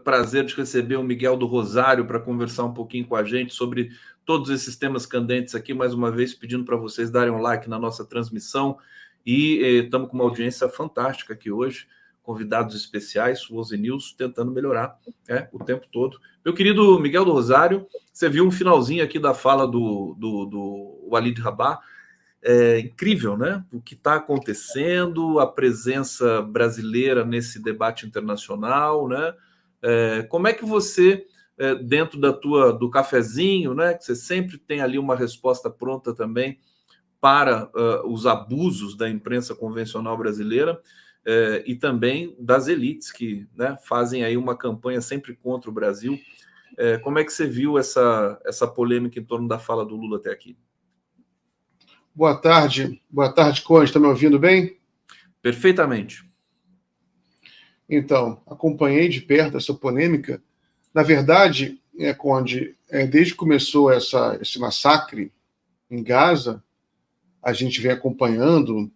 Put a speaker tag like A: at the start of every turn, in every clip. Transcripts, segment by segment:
A: prazer de receber o Miguel do Rosário para conversar um pouquinho com a gente sobre todos esses temas candentes aqui, mais uma vez pedindo para vocês darem um like na nossa transmissão, e estamos com uma audiência fantástica aqui hoje, convidados especiais, o Oze News tentando melhorar o tempo todo. Meu querido Miguel do Rosário, você viu um finalzinho aqui da fala do Walid Rabah. É incrível, né? O que está acontecendo, a presença brasileira nesse debate internacional, né? Como é que você, dentro do cafezinho, né? Que você sempre tem ali uma resposta pronta também para os abusos da imprensa convencional brasileira, e também das elites que, né, fazem aí uma campanha sempre contra o Brasil. Como é que você viu essa polêmica em torno da fala do Lula até aqui?
B: Boa tarde, Conde. Está me ouvindo bem?
A: Perfeitamente.
B: Então, acompanhei de perto essa polêmica. Na verdade, Conde, desde que começou esse massacre em Gaza, a gente vem acompanhando,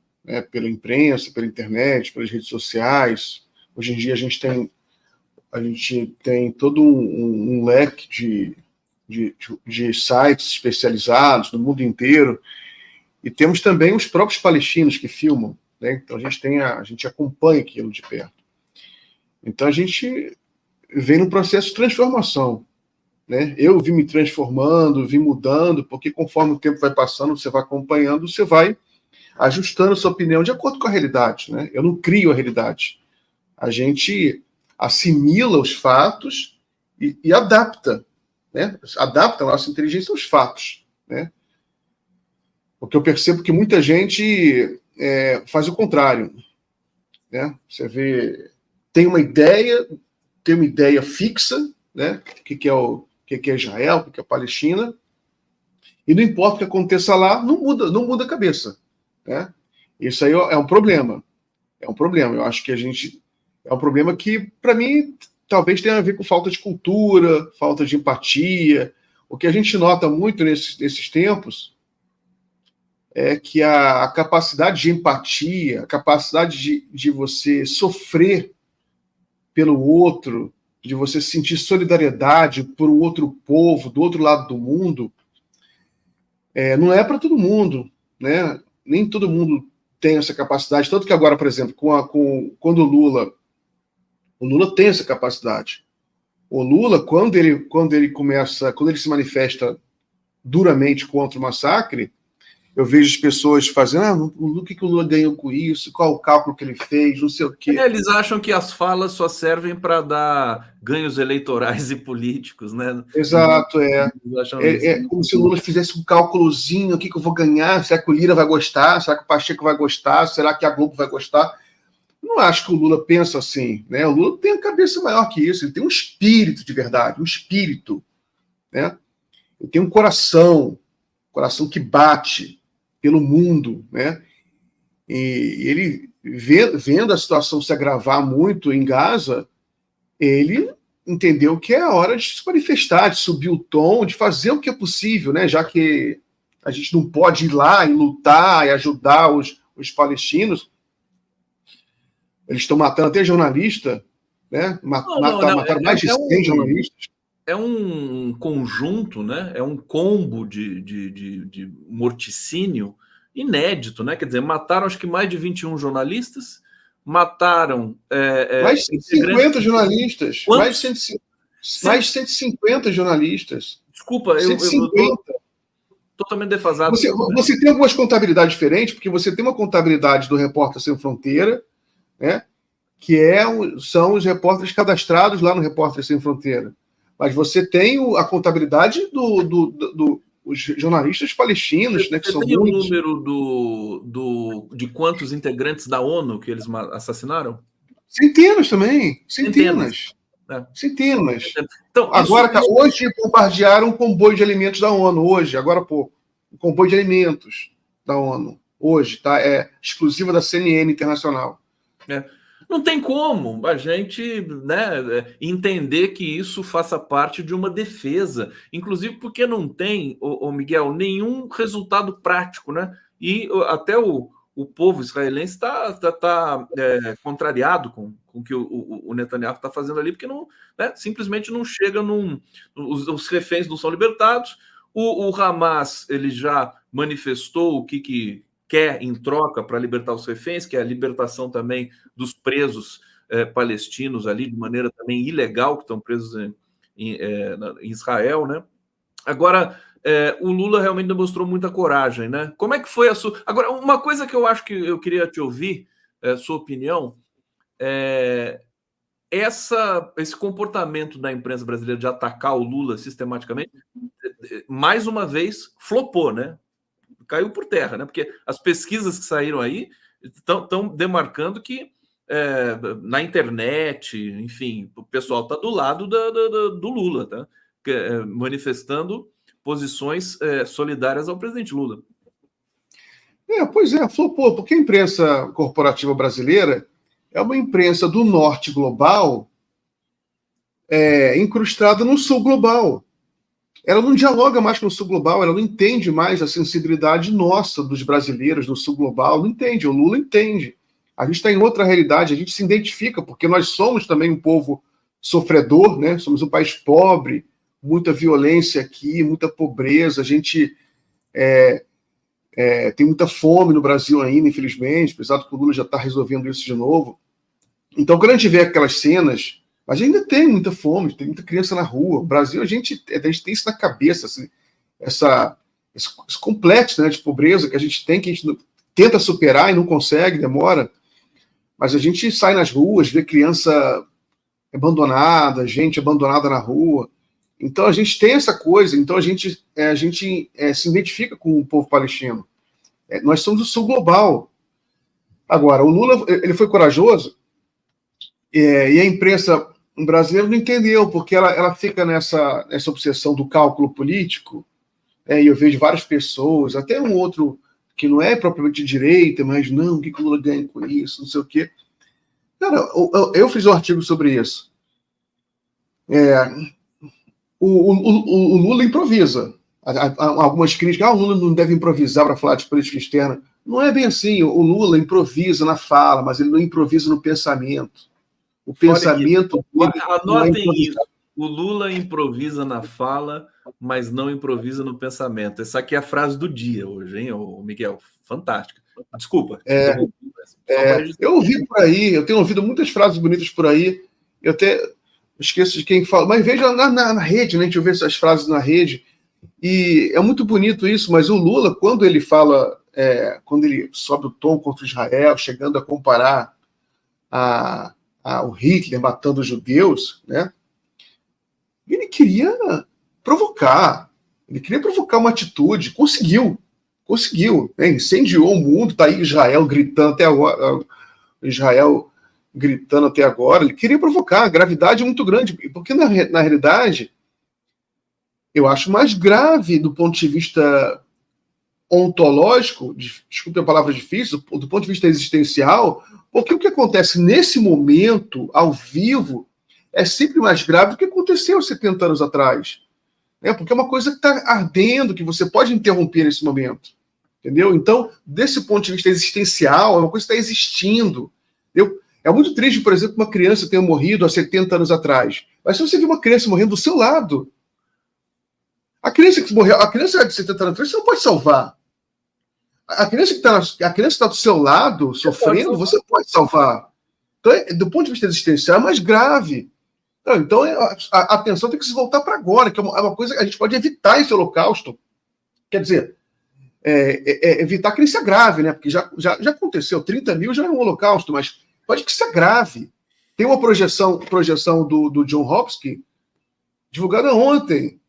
B: pela imprensa, pela internet, pelas redes sociais. Hoje em dia a gente tem todo um leque de sites especializados no mundo inteiro. E temos também os próprios palestinos que filmam, né? Então a gente acompanha aquilo de perto. Então a gente vem num processo de transformação, né? Eu vim me transformando, vim mudando, porque conforme o tempo vai passando, você vai acompanhando, você vai ajustando a sua opinião de acordo com a realidade, né? Eu não crio a realidade. A gente assimila os fatos e adapta, né? Adapta a nossa inteligência aos fatos, né? Porque eu percebo que muita gente faz o contrário, né? Você vê, tem uma ideia fixa, né? O que é Israel, o que é Palestina, e não importa o que aconteça lá, não muda a cabeça, né? Isso aí é um problema. É um problema. Eu acho que é um problema que, para mim, talvez tenha a ver com falta de cultura, falta de empatia. O que a gente nota muito nesses tempos é que a capacidade de empatia, a capacidade de você sofrer pelo outro, de você sentir solidariedade por um outro povo, do outro lado do mundo, não é para todo mundo, né? Nem todo mundo tem essa capacidade. Tanto que agora, por exemplo, quando o Lula tem essa capacidade. O Lula, quando ele se manifesta duramente contra o massacre, eu vejo as pessoas fazendo, o que o Lula ganhou com isso, qual o cálculo que ele fez, não sei o quê.
A: Eles acham que as falas só servem para dar ganhos eleitorais e políticos, né?
B: Exato, é como se o Lula fizesse um cálculozinho, o que eu vou ganhar, será que o Lira vai gostar, será que o Pacheco vai gostar, será que a Globo vai gostar? Não acho que o Lula pensa assim, né? O Lula tem a cabeça maior que isso, ele tem um espírito de verdade, um espírito, né? Ele tem um coração que bate pelo mundo, né? E ele, vendo a situação se agravar muito em Gaza, ele entendeu que é a hora de se manifestar, de subir o tom, de fazer o que é possível, né? Já que a gente não pode ir lá e lutar e ajudar os palestinos. Eles estão matando até jornalista, né? Mataram mais de 100 jornalistas.
A: É um conjunto, né? É um combo de morticínio inédito, né? Quer dizer, mataram acho que mais de 21 jornalistas, mataram...
B: mais de 150 jornalistas.
A: Quantos?
B: Mais de 150 jornalistas.
A: Desculpa,
B: 150.
A: Eu tô totalmente defasado.
B: Você tem algumas contabilidades diferentes, porque você tem uma contabilidade do Repórter Sem Fronteira, né? Que são os repórteres cadastrados lá no Repórter Sem Fronteira. Mas você tem a contabilidade dos jornalistas palestinos, né, que são
A: tem
B: muitos.
A: O número de quantos integrantes da ONU que eles assassinaram?
B: Centenas também. Centenas. Então, agora, hoje bombardearam um comboio de alimentos da ONU. Agora há pouco. Um comboio de alimentos da ONU. Hoje, tá? É exclusiva da CNN Internacional.
A: Não tem como a gente, né, entender que isso faça parte de uma defesa, inclusive porque não tem, Miguel, nenhum resultado prático, né? E até o o povo israelense está contrariado com o que o Netanyahu está fazendo ali, porque não, né, simplesmente não chega os reféns não são libertados. O Hamas ele já manifestou o que quer em troca para libertar os reféns, que é a libertação também dos presos palestinos ali, de maneira também ilegal, que estão presos em Israel, né? Agora, o Lula realmente demonstrou muita coragem, né? Como é que foi a sua... Agora, uma coisa que eu acho que eu queria te ouvir, sua opinião, esse comportamento da imprensa brasileira de atacar o Lula sistematicamente, mais uma vez, flopou, né? Caiu por terra, né? Porque as pesquisas que saíram aí estão demarcando que na internet, enfim, o pessoal está do lado do Lula, tá? Manifestando posições solidárias ao presidente Lula.
B: Pois é, flopou, porque a imprensa corporativa brasileira é uma imprensa do norte global incrustada no sul global. Ela não dialoga mais com o sul global, ela não entende mais a sensibilidade nossa dos brasileiros do sul global, não entende, o Lula entende. A gente está em outra realidade, a gente se identifica, porque nós somos também um povo sofredor, né? Somos um país pobre, muita violência aqui, muita pobreza, a gente tem muita fome no Brasil ainda, infelizmente, apesar de que o Lula já está resolvendo isso de novo. Então, quando a gente vê aquelas cenas, a gente ainda tem muita fome, tem muita criança na rua. O Brasil, a gente tem isso na cabeça, assim, esse complexo, né, de pobreza que a gente tem, que a gente tenta superar e não consegue, demora. Mas a gente sai nas ruas, vê criança abandonada, gente abandonada na rua. Então a gente tem essa coisa, então a gente se identifica com o povo palestino. Nós somos o sul global. Agora, o Lula ele foi corajoso e a imprensa brasileira não entendeu, porque ela fica nessa obsessão do cálculo político, e eu vejo várias pessoas, até um outro que não é propriamente de direita, mas não, o que o Lula ganha com isso, não sei o quê. Cara, eu fiz um artigo sobre isso. O Lula improvisa. Algumas críticas, o Lula não deve improvisar para falar de política externa. Não é bem assim. O Lula improvisa na fala, mas ele não improvisa no pensamento. O pensamento dele
A: anotem isso. O Lula improvisa na fala, mas não improvisa no pensamento. Essa aqui é a frase do dia hoje, hein, Miguel? Fantástica. Desculpa.
B: Eu ouvi por aí, eu tenho ouvido muitas frases bonitas por aí. Eu até esqueço de quem fala, mas veja na rede, né? A gente vê essas frases na rede. E é muito bonito isso, mas o Lula, quando ele fala, quando ele sobe o tom contra Israel, chegando a comparar o Hitler matando os judeus, né? Ele queria provocar uma atitude, conseguiu, né? Incendiou o mundo, tá aí Israel gritando até agora, ele queria provocar, a gravidade é muito grande, porque na realidade, eu acho mais grave do ponto de vista ontológico, desculpe a palavra difícil, do ponto de vista existencial, porque o que acontece nesse momento, ao vivo, é sempre mais grave do que aconteceu 70 anos atrás. Né? Porque é uma coisa que está ardendo, que você pode interromper nesse momento. Entendeu? Então, desse ponto de vista existencial, é uma coisa que está existindo. Entendeu? É muito triste, por exemplo, que uma criança tenha morrido há 70 anos atrás. Mas se você vê uma criança morrendo do seu lado, a criança que morreu, a criança de 70 anos atrás, você não pode salvar. A criança que está do seu lado, sofrendo, você pode salvar. Então, do ponto de vista existencial, é mais grave. Então a atenção tem que se voltar para agora, que é uma coisa que a gente pode evitar esse holocausto. Quer dizer, evitar que ele se agrave, né? Porque já aconteceu, 30 mil já é um holocausto, mas pode que se agrave. Tem uma projeção do John Hopkins, divulgada ontem,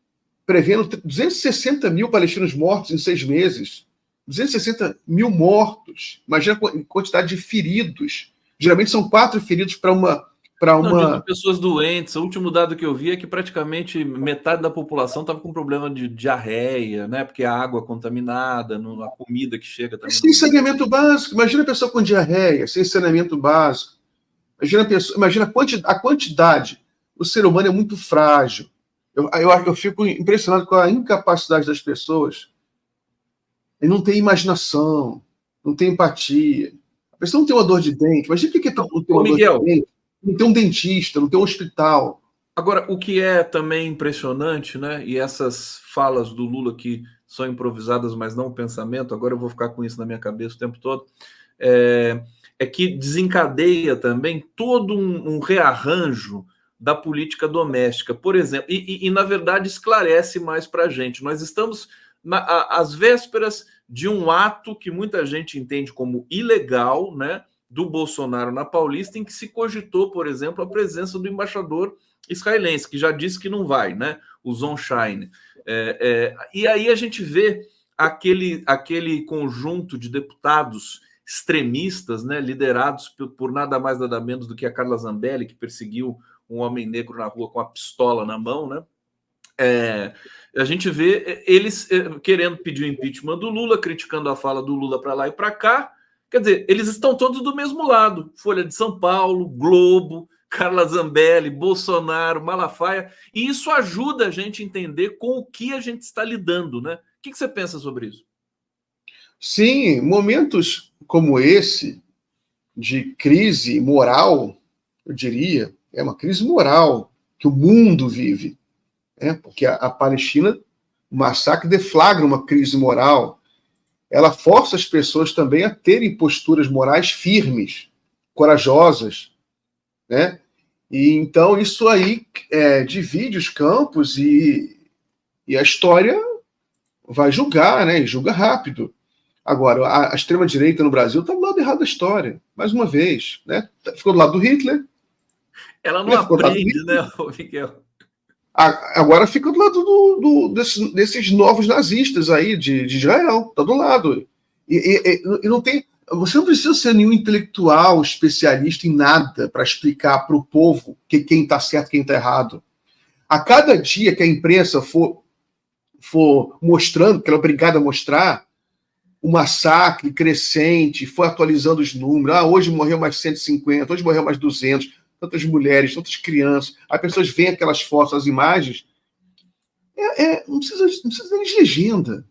B: prevendo 260 mil palestinos mortos em 6 meses. 260 mil mortos. Imagina a quantidade de feridos. Geralmente são 4 feridos para uma...
A: Não, de pessoas doentes. O último dado que eu vi é que praticamente metade da população estava com problema de diarreia, né? Porque a água contaminada, a comida que chega também.
B: Sem saneamento básico. Imagina a pessoa com diarreia, sem saneamento básico. Imagina a quantidade. O ser humano é muito frágil. Eu fico impressionado com a incapacidade das pessoas. Ele não tem imaginação. não tem empatia. A pessoa não tem uma dor de dente. Imagina o que é não ter uma dor de dente. Não tem um dentista, não tem um hospital.
A: Agora, o que é também impressionante, né? E essas falas do Lula que são improvisadas, mas não o pensamento, agora eu vou ficar com isso na minha cabeça o tempo todo, é que desencadeia também todo um rearranjo da política doméstica, por exemplo, e na verdade esclarece mais para a gente. Nós estamos às vésperas de um ato que muita gente entende como ilegal, né, do Bolsonaro na Paulista, em que se cogitou, por exemplo, a presença do embaixador israelense, que já disse que não vai, né, o Zonshine. E aí a gente vê aquele conjunto de deputados extremistas, né, liderados por nada mais nada menos do que a Carla Zambelli, que perseguiu um homem negro na rua com a pistola na mão, né? A gente vê eles querendo pedir o impeachment do Lula, criticando a fala do Lula para lá e para cá. Quer dizer, eles estão todos do mesmo lado. Folha de São Paulo, Globo, Carla Zambelli, Bolsonaro, Malafaia. E isso ajuda a gente a entender com o que a gente está lidando, né? O que você pensa sobre isso?
B: Sim, momentos como esse de crise moral, eu diria, é uma crise moral que o mundo vive, né? Porque a Palestina, o massacre deflagra uma crise moral. Ela força as pessoas também a terem posturas morais firmes, corajosas, né? E então isso aí divide os campos e a história vai julgar, né? E julga rápido. Agora, a extrema-direita no Brasil está do lado errado da história, mais uma vez, né? Ficou do lado do Hitler.
A: Ela não aprende, né, Miguel?
B: Agora fica do lado desses novos nazistas aí de Israel, está do lado. E não tem. Você não precisa ser nenhum intelectual especialista em nada para explicar para o povo quem está certo e quem está errado. A cada dia que a imprensa for mostrando, que ela é obrigada a mostrar, o massacre crescente, foi atualizando os números. Hoje morreu mais 150, hoje morreu mais 200, tantas mulheres, tantas crianças. As pessoas veem aquelas fotos, as imagens. Não precisa nem de legenda.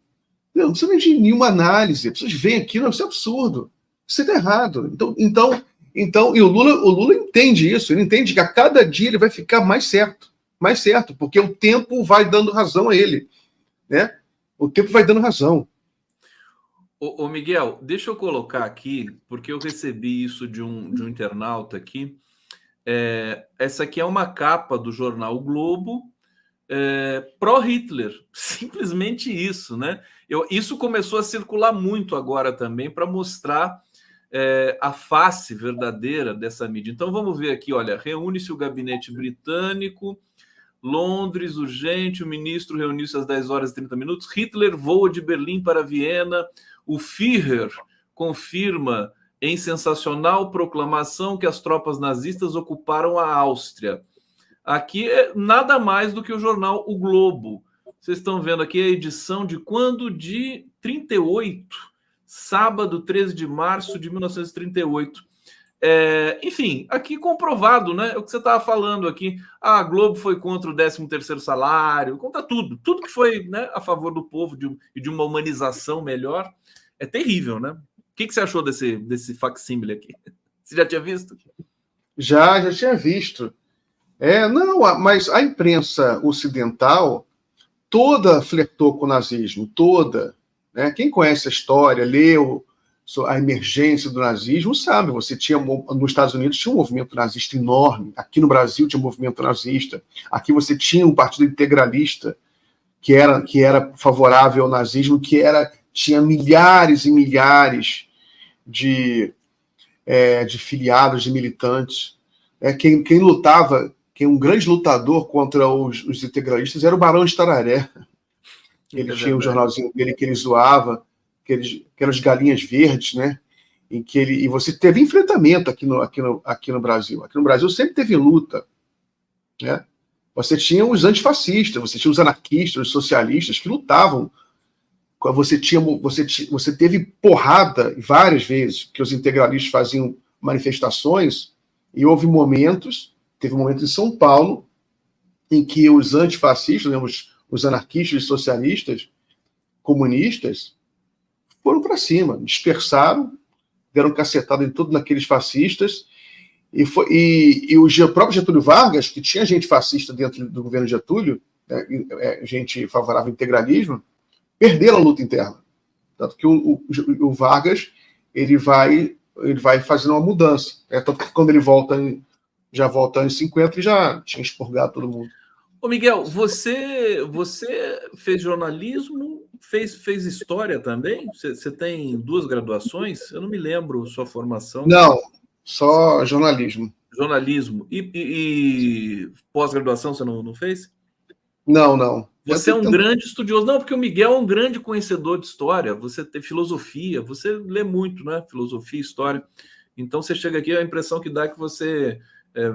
B: Não precisa nem de nenhuma análise. As pessoas veem aquilo, isso é absurdo. Isso está errado. Então, e o Lula entende isso. Ele entende que a cada dia ele vai ficar mais certo, porque o tempo vai dando razão a ele, né? O tempo vai dando razão.
A: Ô Miguel, deixa eu colocar aqui, porque eu recebi isso de um internauta aqui. Essa aqui é uma capa do jornal o Globo, pró-Hitler, simplesmente isso, né? Isso começou a circular muito agora também para mostrar a face verdadeira dessa mídia. Então vamos ver aqui, olha, reúne-se o gabinete britânico, Londres, urgente, o ministro reuniu-se às 10 horas e 30 minutos, Hitler voa de Berlim para Viena, o Führer confirma em sensacional proclamação que as tropas nazistas ocuparam a Áustria. Aqui é nada mais do que o jornal O Globo. Vocês estão vendo aqui a edição de quando? De 38, sábado 13 de março de 1938. Enfim, aqui comprovado, né? É o que você estava falando aqui. A Globo foi contra o 13º salário, contra tudo. Tudo que foi, né, a favor do povo e de uma humanização melhor. É terrível, né? O que você achou desse facsímile aqui? Você já tinha visto?
B: Já tinha visto. Não, mas a imprensa ocidental toda flertou com o nazismo, toda. Né? Quem conhece a história, leu a emergência do nazismo, sabe, nos Estados Unidos tinha um movimento nazista enorme, aqui no Brasil tinha um movimento nazista, aqui você tinha um partido integralista que era favorável ao nazismo, tinha milhares e milhares de filiados, de militantes. Quem lutava, um grande lutador contra os integralistas era o Barão de Tararé. Ele tinha um jornalzinho dele que ele zoava, aquelas galinhas verdes, né? E você teve enfrentamento aqui no Brasil. Aqui no Brasil sempre teve luta, né? Você tinha os antifascistas, você tinha os anarquistas, os socialistas que lutavam. Você teve porrada várias vezes que os integralistas faziam manifestações e teve um momento em São Paulo em que os antifascistas, os anarquistas e socialistas, comunistas, foram para cima, dispersaram, deram cacetada em tudo naqueles fascistas, e o próprio Getúlio Vargas, que tinha gente fascista dentro do governo Getúlio, né, gente favorável ao integralismo, perderam a luta interna. Tanto que o Vargas ele vai fazendo uma mudança. Tanto que quando ele já volta anos 50, ele já tinha expurgado todo mundo.
A: Ô Miguel, você fez jornalismo, fez história também? Você tem 2 graduações? Eu não me lembro sua formação.
B: Não, só jornalismo.
A: Jornalismo. E pós-graduação você não fez?
B: Não.
A: Você é um grande estudioso. Não, porque o Miguel é um grande conhecedor de história. Você tem filosofia, você lê muito, né? Filosofia, história. Então você chega aqui, a impressão que dá é que você...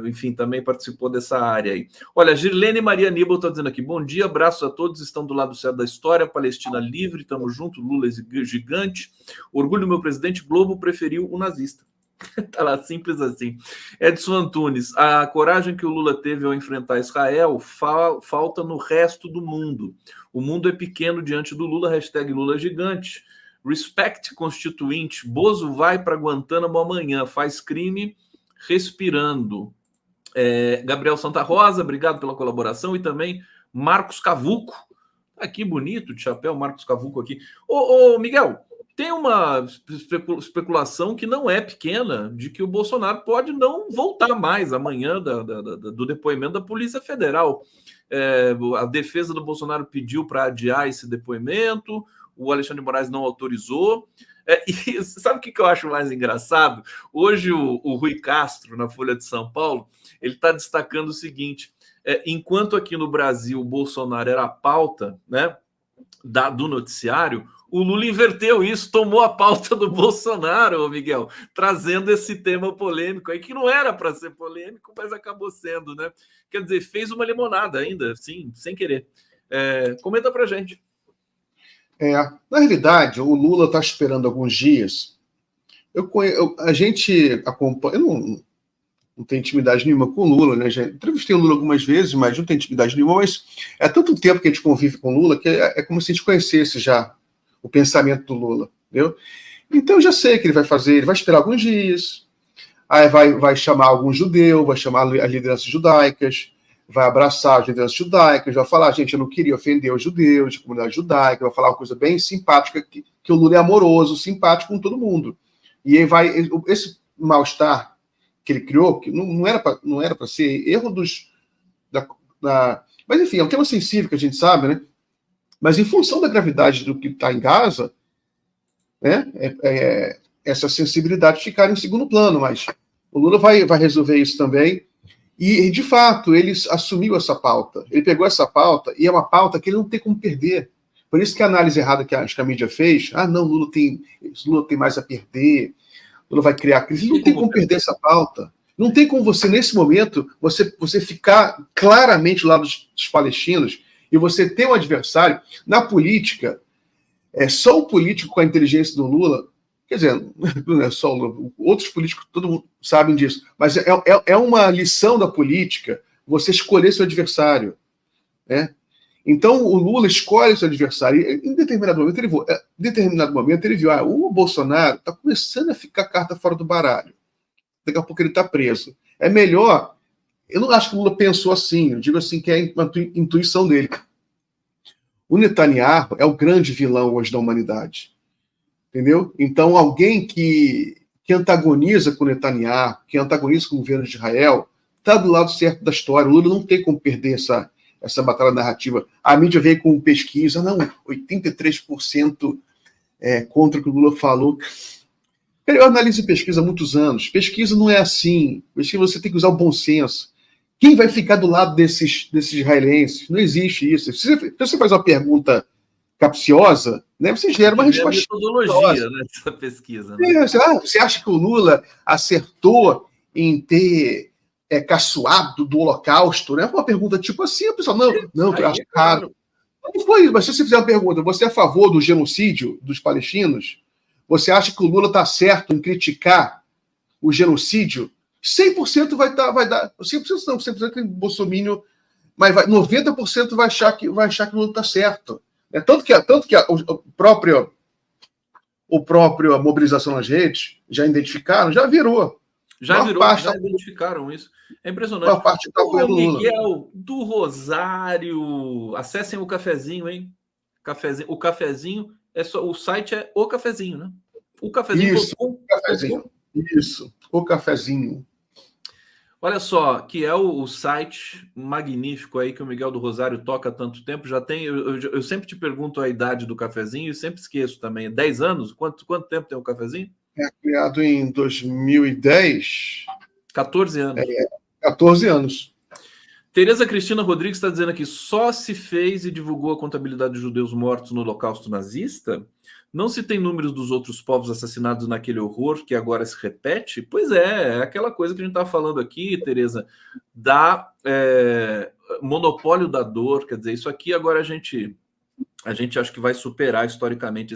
A: enfim, também participou dessa área aí. Olha, Girlene Maria Nibel está dizendo aqui, bom dia, abraços a todos, estão do lado certo da história, Palestina livre, estamos juntos, Lula é gigante, orgulho do meu presidente, Globo preferiu o nazista. Tá lá, simples assim. Edson Antunes, a coragem que o Lula teve ao enfrentar Israel falta no resto do mundo. O mundo é pequeno diante do Lula, hashtag Lula gigante. Respect Constituinte, Bozo vai para Guantánamo amanhã, faz crime respirando. Gabriel Santa Rosa, obrigado pela colaboração, e também Marcos Cavuco, aqui bonito de chapéu, Marcos Cavuco aqui. Ô Miguel, tem uma especulação que não é pequena de que o Bolsonaro pode não voltar mais amanhã do depoimento da Polícia Federal. A defesa do Bolsonaro pediu para adiar esse depoimento, o Alexandre de Moraes não autorizou. E sabe o que eu acho mais engraçado? Hoje o Rui Castro, na Folha de São Paulo, ele está destacando o seguinte, enquanto aqui no Brasil o Bolsonaro era a pauta, né, do noticiário, o Lula inverteu isso, tomou a pauta do Bolsonaro, Miguel, trazendo esse tema polêmico aí, que não era para ser polêmico, mas acabou sendo, né? Quer dizer, fez uma limonada ainda, sim, sem querer. Comenta pra gente.
B: Na realidade, o Lula está esperando alguns dias. A gente acompanha. Eu não tenho intimidade nenhuma com o Lula, né? Já entrevistei o Lula algumas vezes, mas não tenho intimidade nenhuma. Mas é tanto tempo que a gente convive com o Lula que é como se a gente conhecesse já o pensamento do Lula, entendeu? Então eu já sei o que ele vai fazer. Ele vai esperar alguns dias, aí vai chamar algum judeu, vai chamar as lideranças judaicas, vai abraçar as lideranças judaicas, vai falar, gente, eu não queria ofender os judeus, a comunidade judaica, vai falar uma coisa bem simpática, que o Lula é amoroso, simpático com todo mundo. E aí esse mal-estar que ele criou, que não era para ser erro mas enfim, é um tema sensível que a gente sabe, né? Mas em função da gravidade do que está em Gaza, né, essa sensibilidade ficar em segundo plano, mas o Lula vai resolver isso também. E, de fato, ele assumiu essa pauta. Ele pegou essa pauta e é uma pauta que ele não tem como perder. Por isso que a análise errada que a mídia fez, não, Lula tem mais a perder, Lula vai criar crise. Ele não tem como perder essa pauta. Não tem como você, nesse momento, você ficar claramente do lado dos palestinos e você ter um adversário. Na política, só o político com a inteligência do Lula, quer dizer, não é só o Lula, outros políticos, todo mundo sabem disso, mas é uma lição da política você escolher seu adversário, né? Então o Lula escolhe seu adversário e em determinado momento ele viu, o Bolsonaro está começando a ficar carta fora do baralho, daqui a pouco ele está preso, é melhor. Eu não acho que o Lula pensou assim, eu digo assim que é uma intuição dele. O Netanyahu é o grande vilão hoje da humanidade, entendeu? Então alguém que antagoniza com o Netanyahu, que antagoniza com o governo de Israel, está do lado certo da história. O Lula não tem como perder essa batalha narrativa. A mídia veio com pesquisa, 83% contra o que o Lula falou. Eu analiso pesquisa há muitos anos. Pesquisa não é assim. Pesquisa você tem que usar o bom senso. Quem vai ficar do lado desses israelenses? Não existe isso. Se você faz uma pergunta capciosa, né, você gera uma resposta.
A: Metodologia nessa pesquisa. Né?
B: Você acha que o Lula acertou em ter caçoado do Holocausto? Né? Uma pergunta tipo assim, a pessoa, não, eu acho caro. Não foi isso, mas se você fizer uma pergunta, você é a favor do genocídio dos palestinos? Você acha que o Lula está certo em criticar o genocídio? 100% vai dar, 100% não, 100% que bolsominion, mas 90% vai achar que o Lula está certo. Tanto que o próprio o próprio a mobilização nas redes, já identificaram, já virou.
A: Já identificaram isso. É impressionante.
B: A parte do apoio do Lula.
A: Miguel do Rosário, acessem o cafezinho, hein? O cafezinho o site é O Cafezinho, né? O Cafezinho.
B: Isso, o cafezinho. Isso, O Cafezinho.
A: Olha só, que é o site magnífico aí que o Miguel do Rosário toca há tanto tempo. Já tem. Eu sempre te pergunto a idade do cafezinho e sempre esqueço também. 10 anos? Quanto tempo tem o cafezinho?
B: É criado em 2010.
A: 14 anos.
B: 14 anos.
A: Tereza Cristina Rodrigues está dizendo aqui: só se fez e divulgou a contabilidade de judeus mortos no Holocausto nazista? Não se tem números dos outros povos assassinados naquele horror que agora se repete? Pois é aquela coisa que a gente estava falando aqui, Tereza, da monopólio da dor. Quer dizer, isso aqui agora a gente acho que vai superar historicamente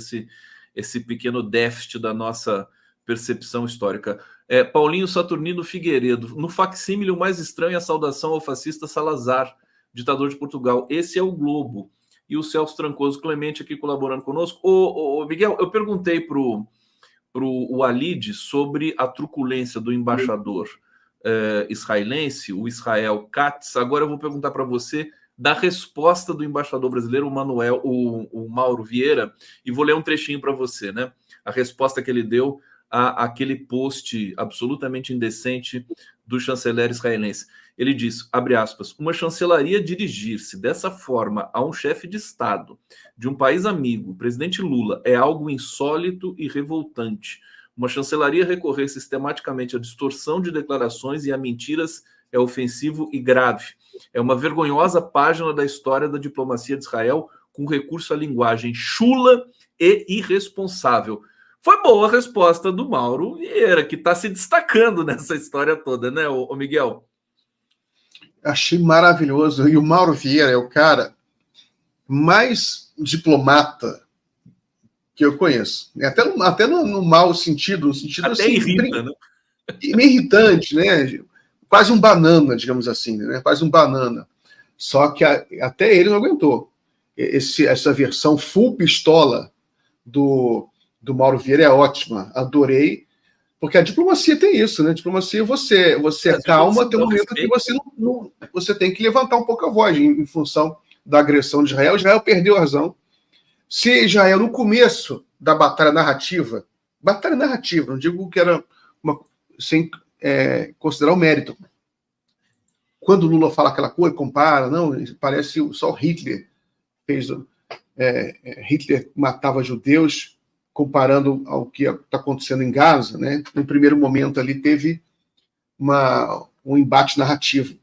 A: esse pequeno déficit da nossa percepção histórica. Paulinho Saturnino Figueiredo, no facsímile o mais estranho é a saudação ao fascista Salazar, ditador de Portugal. Esse é o Globo. E o Celso Trancoso Clemente aqui colaborando conosco. Ô, Miguel, eu perguntei pro Walid sobre a truculência do embaixador israelense, o Israel Katz. Agora eu vou perguntar para você da resposta do embaixador brasileiro, o Mauro Vieira, e vou ler um trechinho para você, né? A resposta que ele deu àquele post absolutamente indecente do chanceler israelense. Ele diz, abre aspas, uma chancelaria dirigir-se dessa forma a um chefe de Estado de um país amigo, o presidente Lula, é algo insólito e revoltante. Uma chancelaria recorrer sistematicamente à distorção de declarações e a mentiras é ofensivo e grave. É uma vergonhosa página da história da diplomacia de Israel com recurso à linguagem chula e irresponsável. Foi boa a resposta do Mauro Vieira, que está se destacando nessa história toda, né, ô Miguel?
B: Achei maravilhoso. E o Mauro Vieira é o cara mais diplomata que eu conheço. Até no mau sentido, no sentido
A: até
B: assim,
A: irrita, né?
B: Meio irritante, né? Quase um banana, digamos assim, né? Quase um banana. Só que até ele não aguentou. Essa versão full pistola do Mauro Vieira é ótima. Adorei. Porque a diplomacia tem isso, né? A diplomacia, você calma, tem um momento que você tem que levantar um pouco a voz em função da agressão de Israel. Israel perdeu a razão. Se Israel, no começo da batalha narrativa, não digo que era sem considerar o mérito. Quando o Lula fala aquela coisa, compara, não, parece só Hitler fez. Hitler matava judeus, comparando ao que está acontecendo em Gaza, né? No primeiro momento ali teve um embate narrativo.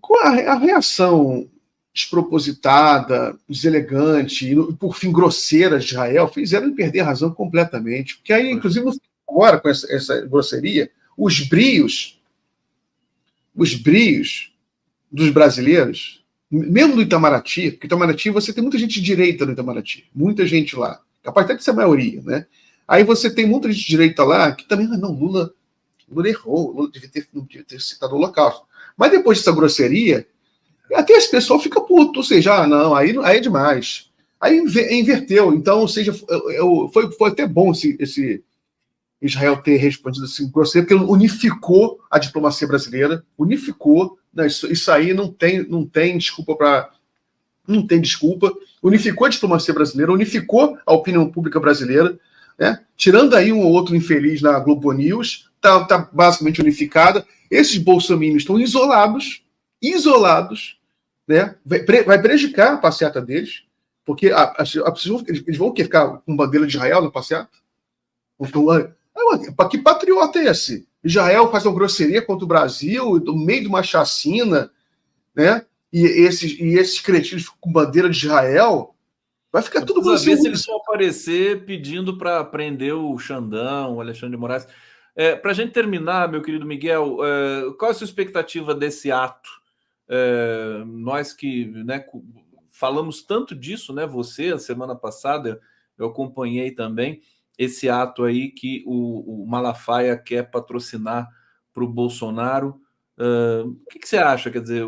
B: Com a reação despropositada, deselegante e, por fim, grosseira de Israel, fizeram ele perder a razão completamente. Porque aí, inclusive, agora, com essa grosseria, os brios dos brasileiros, mesmo do Itamaraty, porque Itamaraty, você tem muita gente de direita no Itamaraty, muita gente lá, capaz até de ser a maioria, né? Aí você tem muita gente de direita lá que também, não, Lula errou, Lula não devia ter citado o Holocausto. Mas depois dessa grosseria, até esse pessoal fica puto, ou seja, não, aí é demais. Aí inverteu, então, ou seja, foi até bom esse Israel ter respondido assim, grosseiro, porque unificou a diplomacia brasileira, unificou, né, isso aí não tem desculpa não tem desculpa, unificou a diplomacia brasileira, unificou a opinião pública brasileira, né, tirando aí um ou outro infeliz na Globo News, tá basicamente unificada. Esses bolsominions estão isolados, né, vai prejudicar a passeata deles, porque eles vão ficar com bandeira de Israel na passeata? Que patriota é esse? Israel faz uma grosseria contra o Brasil, no meio de uma chacina, né? E esses cretinos com bandeira de Israel, vai ficar tudo
A: Vamos ver se eles vão aparecer pedindo para prender o Xandão, o Alexandre de Moraes. Para a gente terminar, meu querido Miguel, qual é a sua expectativa desse ato? Nós que, né, falamos tanto disso, né? Você, a semana passada, eu acompanhei também esse ato aí que o Malafaia quer patrocinar para o Bolsonaro. O que você acha? Quer dizer,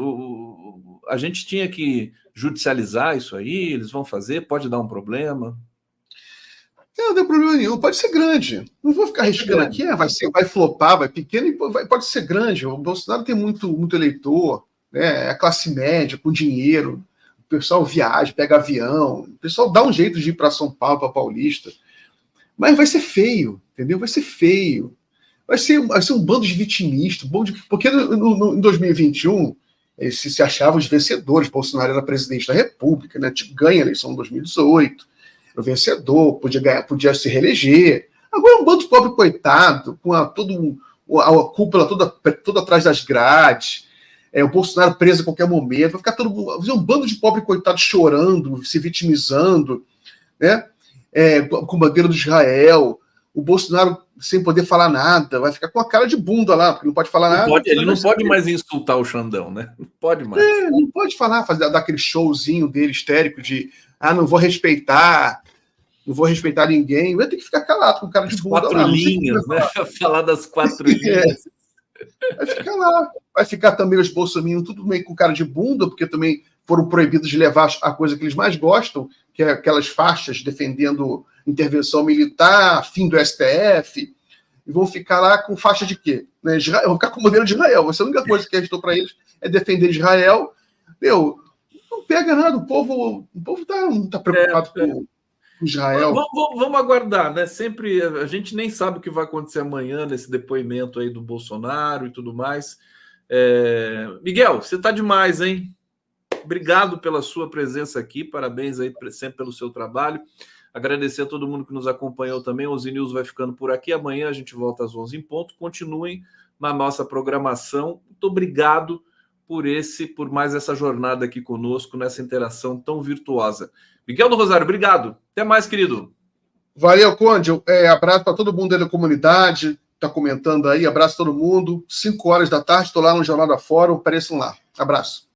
A: a gente tinha que judicializar isso aí? Eles vão fazer? Pode dar um problema?
B: Não tem problema nenhum, pode ser grande. Não vou ficar arriscando aqui, vai flopar, vai pequeno, e pode ser grande. O Bolsonaro tem muito eleitor, né? É a classe média, com dinheiro. O pessoal viaja, pega avião, o pessoal dá um jeito de ir para São Paulo, para Paulista. Mas vai ser feio, entendeu? Vai ser feio. Vai ser um bando de vitimistas, porque em 2021 eles se achavam os vencedores. Bolsonaro era presidente da República, né? Ganha a eleição em 2018. O vencedor, podia se reeleger. Agora é um bando de pobre coitado, com a cúpula toda atrás das grades, o Bolsonaro preso a qualquer momento, vai ficar um bando de pobre coitado chorando, se vitimizando, né? Com bandeira do Israel, o Bolsonaro sem poder falar nada, vai ficar com a cara de bunda lá, porque não pode falar nada.
A: Ele não pode mais insultar o Xandão, né? Não pode mais.
B: Não pode falar, dar aquele showzinho dele histérico de não vou respeitar ninguém. Vai ter que ficar calado com o cara de bunda.
A: Quatro linhas, né? Falar das 4 linhas.
B: Vai ficar lá. Vai ficar também os bolsominions tudo meio com cara de bunda, porque também foram proibidos de levar a coisa que eles mais gostam, que é aquelas faixas defendendo intervenção militar, fim do STF, e vão ficar lá com faixa de quê? Né? Israel, vão ficar com o modelo de Israel. A única coisa que restou para eles é defender Israel. Não pega nada, o povo não tá preocupado com Israel.
A: Vamos aguardar, né? Sempre a gente nem sabe o que vai acontecer amanhã nesse depoimento aí do Bolsonaro e tudo mais. Miguel, você tá demais, hein? Obrigado pela sua presença aqui, parabéns aí sempre pelo seu trabalho. Agradecer a todo mundo que nos acompanhou também. O Z-News vai ficando por aqui. Amanhã a gente volta às 11 em ponto. Continuem na nossa programação. Muito obrigado por mais essa jornada aqui conosco, nessa interação tão virtuosa. Miguel do Rosário, obrigado. Até mais, querido.
B: Valeu, Conde. Abraço para todo mundo aí da comunidade. Está comentando aí. Abraço a todo mundo. 5 horas da tarde, estou lá no Jornal da Fórum. Apareçam lá. Abraço.